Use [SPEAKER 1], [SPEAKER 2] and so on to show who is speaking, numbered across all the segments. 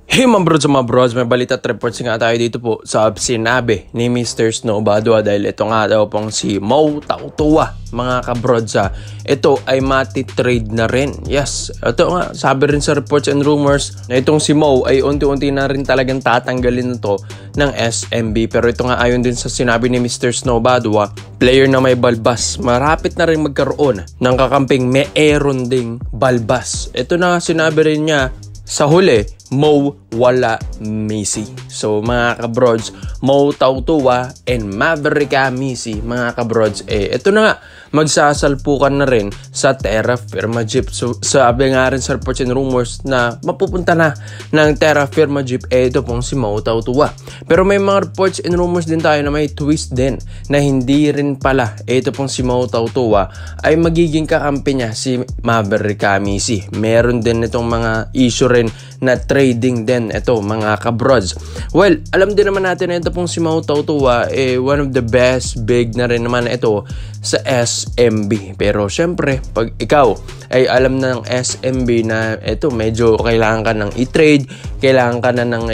[SPEAKER 1] Hey mga bros, may balita at reports nga tayo dito po sa sinabi ni Mr. Snow Badua dahil ito nga daw pong si Mo Tautua mga kabrods. Ito ay mati-trade na rin. Yes, ito nga sabi rin sa reports and rumors na itong si Mo ay unti-unti na rin talagang tatanggalin nito ng SMB. Pero ito nga ayon din sa sinabi ni Mr. Snow Badua, player na may balbas, marapit na rin magkaroon ng kakamping may Aaron ding balbas. Ito na sinabi rin niya sa huli, Mo wala Messi. So mga kabrods, Mo Tautua and Maverick Messi mga kabrods, ito na nga magsasalpukan na rin sa Terra Firma Jeep. So sabi nga rin sa reports and rumors na mapupunta na ng Terra Firma Jeep ito pong si Mo Tautua. Pero may mga reports and rumors din tayo na may twist din na hindi rin pala ito pong si Mo Tautua ay magiging kakampi niya si Maverick Messi. Meron din itong mga issue rin na trading din ito mga kabrods. Well, alam din naman natin na ito pong si Mo Tautua one of the best big na rin naman ito sa SMB. Pero syempre, pag ikaw ay alam ng SMB na ito medyo kailangan ka ng i-trade, kailangan ka na ng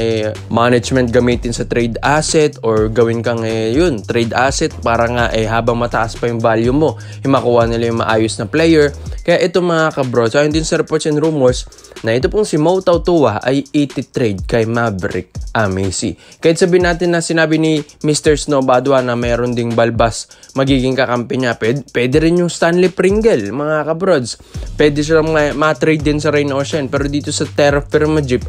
[SPEAKER 1] management gamitin sa trade asset or gawin kang trade asset para nga habang mataas pa yung value mo, makuha nila yung maayos na player. Kaya ito mga kabrods, ayon din sa reports and rumors na ito pong si Mo Tautua ay trade kay Maverick Messi. Kahit sabihin natin na sinabi ni Mr. Snow Badua na mayroon ding balbas magiging kakampi niya, pwede rin yung Stanley Pringle mga kabrods. Pwede silang ma-trade din sa Rain Ocean. Pero dito sa Terra Firma Jeep,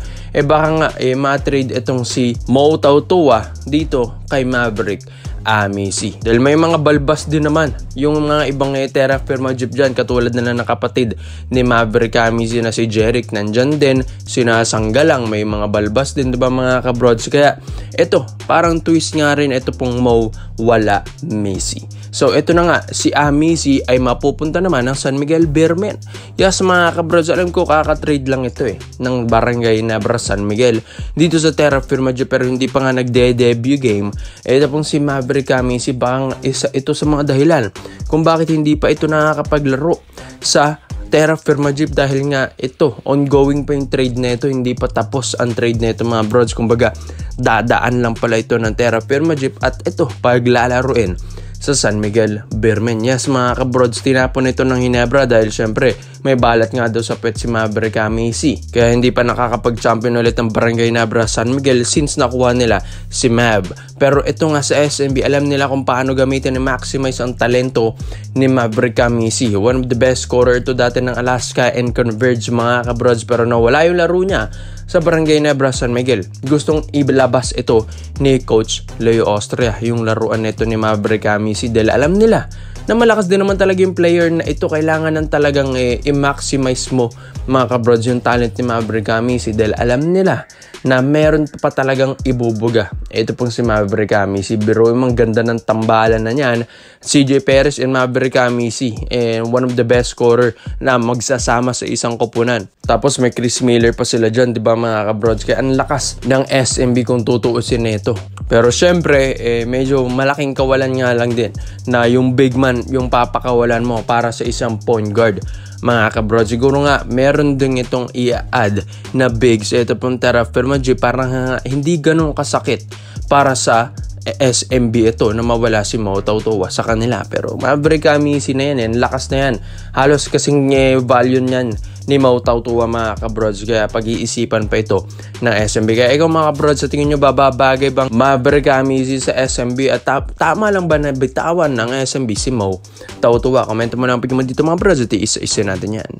[SPEAKER 1] baka nga ma-trade itong si Mo Tautua dito kay Maverick Messi. Dahil may mga balbas din naman yung mga ibang Terra Firma Jeep dyan, katulad na lang ng kapatid ni Maverick Messi na si Jeric, nandyan din, sinasanggalang may mga balbas din, diba mga kabrods? Kaya ito, parang twist nga rin ito pong Mo wala Messi. So ito na nga, si Messi ay mapupunta naman ng San Miguel Beermen. Yes mga kabrods, alam ko kaka-trade lang ito ng Barangay Nebra San Miguel dito sa Terra Firma Jeep, pero hindi pa nga nagde-debut game. Ito pong si Maverick Messi, bang isa ito sa mga dahilan kung bakit hindi pa ito nakakapaglaro sa Terra Firma Jeep, dahil nga ito ongoing pa yung trade na ito, hindi pa tapos ang trade na ito mga brods. Kumbaga dadaan lang pala ito ng Terra Firma Jeep at ito paglalaruin sa San Miguel Beermen. Yes mga kabrods, tinapon ito ng Hinebra dahil syempre may balat nga daw sa pet si Maverick Messi. Kaya hindi pa nakakapag-champion ulit ng Barangay Nebra San Miguel since nakuha nila si Mav. Pero ito nga sa SMB, alam nila kung paano gamitin and maximize ang talento ni Maverick Messi. One of the best scorer to dati ng Alaska and Converge mga kabrods, pero nawala yung laro niya sa Barangay Nebra San Miguel. Gustong ilabas ito ni Coach Leo Austria yung laruan nito ni Maverick Messi dahil alam nila na malakas din naman talaga yung player na ito. Kailangan ng talagang i-maximize mo mga kabrods yung talent ni Maverick Messi dahil alam nila na meron pa talagang ibubuga. Ito pong si Maverick Messi. Biro yung ganda ng tambalan na niyan. CJ Perez and Maverick Messi, one of the best scorer na magsasama sa isang koponan. Tapos may Chris Miller pa sila dyan, di ba mga kabrods? Kaya ang lakas ng SMB kung tutuusin nito. Pero syempre, medyo malaking kawalan nga lang din na yung big man, yung papakawalan mo para sa isang point guard. Mga kabrods, siguro nga meron din itong i-add na bigs. Ito pong Terra Firma Jeep, parang hindi ganun kasakit para sa SMB ito na mawala si Mo Tautua sa kanila. Pero Maverick Messi na yan, lakas na yan. Halos kasing value niyan ni Mo Tautua mga kabrods. Kaya pag-iisipan pa ito ng SMB. Kaya ikaw mga kabrods, sa tingin nyo bababagay bang Maverick Messi sa SMB? At tama lang ba na bitawan ng SMB si Mo Tautua? Komento mo na ang pagkiman dito mga kabrods at isa-isa natin yan.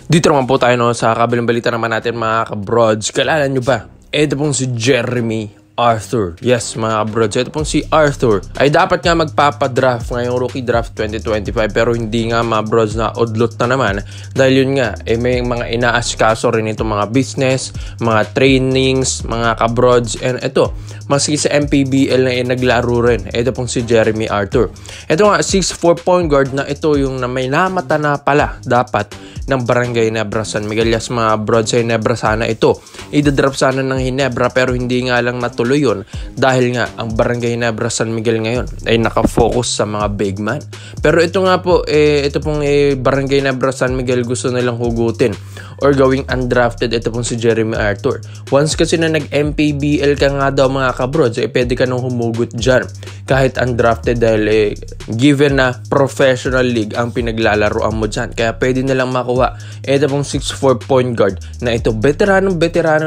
[SPEAKER 1] Dito naman po tayo sa kabilang balita naman natin mga kabrods. Kalala nyo ba? Ito pong si Jeremy Arthur. Yes mga kabrods, ito pong si Arthur ay dapat nga magpapadraft ngayong rookie draft 2025, pero hindi nga mga bros na udlot na naman dahil yun nga may mga inaasikaso rin itong mga business, mga trainings mga kabrods. And ito, maski sa MPBL na naglaro rin, ito pong si Jeremy Arthur. Ito nga 6'4" point guard na ito yung na may namata na pala dapat ng Barangay Nebra San Miguel. Yes mga brods, sa Hinebra sana ito i-draft sana ng Hinebra, pero hindi nga lang natuloy yun dahil nga ang Barangay Nebra San Miguel ngayon ay nakafocus sa mga big man. Pero ito nga po, ito pong Barangay Nebra San Miguel gusto nilang hugutin or gawing undrafted ito pong si Jeremy Arthur. Once kasi na nag-MPBL ka nga daw mga kabrods, pwede ka nang humugot dyan kahit undrafted dahil given na professional league ang pinaglalaroan mo dyan. Kaya pwede na lang makuha ito pong 6'4 point guard na ito. Veterano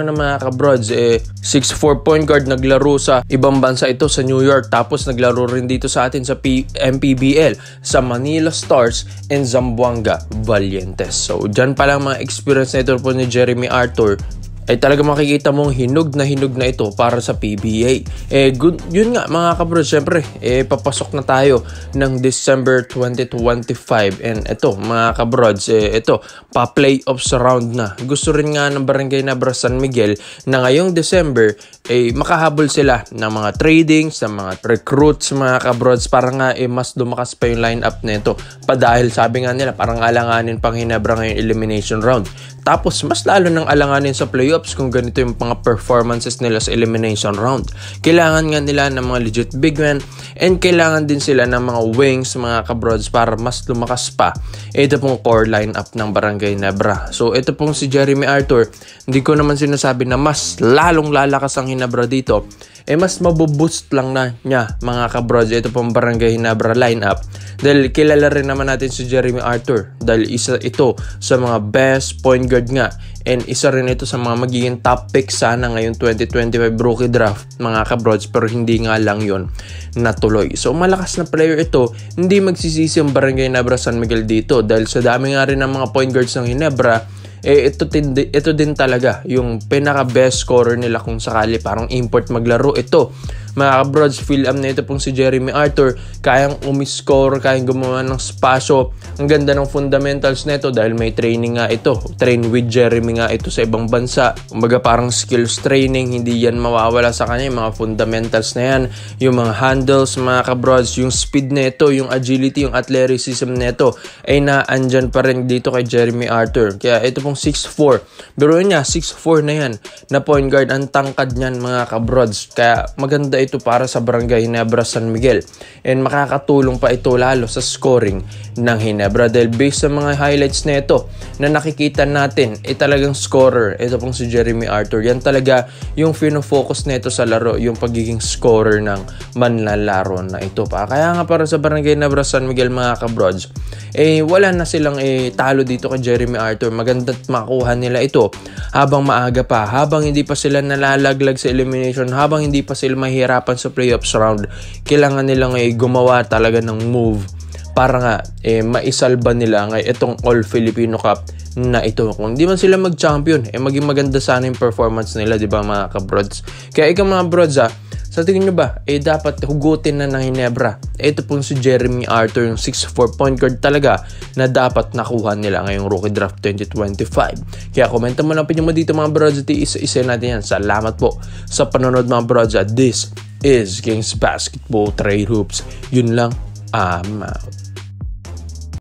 [SPEAKER 1] na mga kabrods. 6'4 point guard, naglaro sa ibang bansa ito sa New York, tapos naglaro rin dito sa atin sa MPBL sa Manila Stars and Zamboanga Valientes. So dyan pa lang mga experience na ito po ni Jeremy Arthur ay talaga makikita mong hinog na ito para sa PBA. Yun nga mga kabrods, syempre, papasok na tayo ng December 2025. And ito mga kabrods, ito, pa-playoffs round na. Gusto rin nga ng Barangay Nebra San Miguel na ngayong December, makahabol sila ng mga tradings, ng mga recruits mga kabrods para nga mas lumakas pa yung lineup na ito. Dahil sabi nga nila, parang alanganin pang Hinebra ngayong elimination round. Tapos mas lalo nang alanganin sa playoffs kung ganito yung mga performances nila sa elimination round. Kailangan nga nila ng mga legit big men and kailangan din sila ng mga wings mga kabrods para mas lumakas pa. Ito pong core lineup ng Barangay Nebra. So ito pong si Jeremy Arthur, hindi ko naman sinasabi na mas lalong lalakas ang Hinebra dito. Mas mabuboost lang na niya mga kabrods ito pong Barangay Hinebra lineup dahil kilala rin naman natin si Jeremy Arthur dahil isa ito sa mga best point guard nga and isa rin ito sa mga magiging top pick sana ngayong 2025 rookie draft mga kabrods, pero hindi nga lang yon natuloy. So malakas na player ito, hindi magsisisi ang Barangay Nebra San Miguel dito dahil sa dami nga rin ng mga point guards ng Hinebra, ito din talaga yung pinaka best scorer nila kung sakali parang import maglaro. Ito mga kabrods, fill up na ito pong si Jeremy Arthur, kayang umiscore, kayang gumawa ng spasyo. Ang ganda ng fundamentals nito dahil may training nga ito, train with Jeremy nga ito sa ibang bansa. Kumbaga parang skills training, hindi yan mawawala sa kanya, yung mga fundamentals na yan, yung mga handles mga kabrods, yung speed nito, yung agility, yung athleticism nito ay naandyan pa rin dito kay Jeremy Arthur. Kaya ito pong 6'4", pero niya 6'4" na yan na point guard, ang tangkad niyan mga kabrods. Kaya maganda ito para sa Barangay Nebra San Miguel and makakatulong pa ito lalo sa scoring ng Hinebra dahil based sa mga highlights na ito na nakikita natin, talagang scorer ito pong si Jeremy Arthur. Yan talaga yung fino-focus na ito sa laro, yung pagiging scorer ng manlalaro na ito pa. Kaya nga para sa Barangay Nebra San Miguel mga kabrods, wala na silang talo dito kay Jeremy Arthur. Maganda't makuha nila ito habang maaga pa, habang hindi pa sila nalalaglag sa elimination, habang hindi pa sila mahirapan sa playoffs round. Kailangan nilang gumawa talaga ng move para nga maisalba nila nga itong All Filipino Cup na ito. Kung di man sila mag-champion, maging maganda sana yung performance nila, di ba mga kabrods? Kaya ikaw mga brods, sa tingin nyo ba, dapat hugutin na ng Hinebra ito pong si Jeremy Arthur, yung 6'4 point guard talaga na dapat nakuha nila ngayong rookie draft 2025. Kaya komenta mo lang opinion mo dito mga brods at isa natin yan. Salamat po sa panonood mga brods. This is Kings Basketball Trade Hoops. Yun lang, I'm out.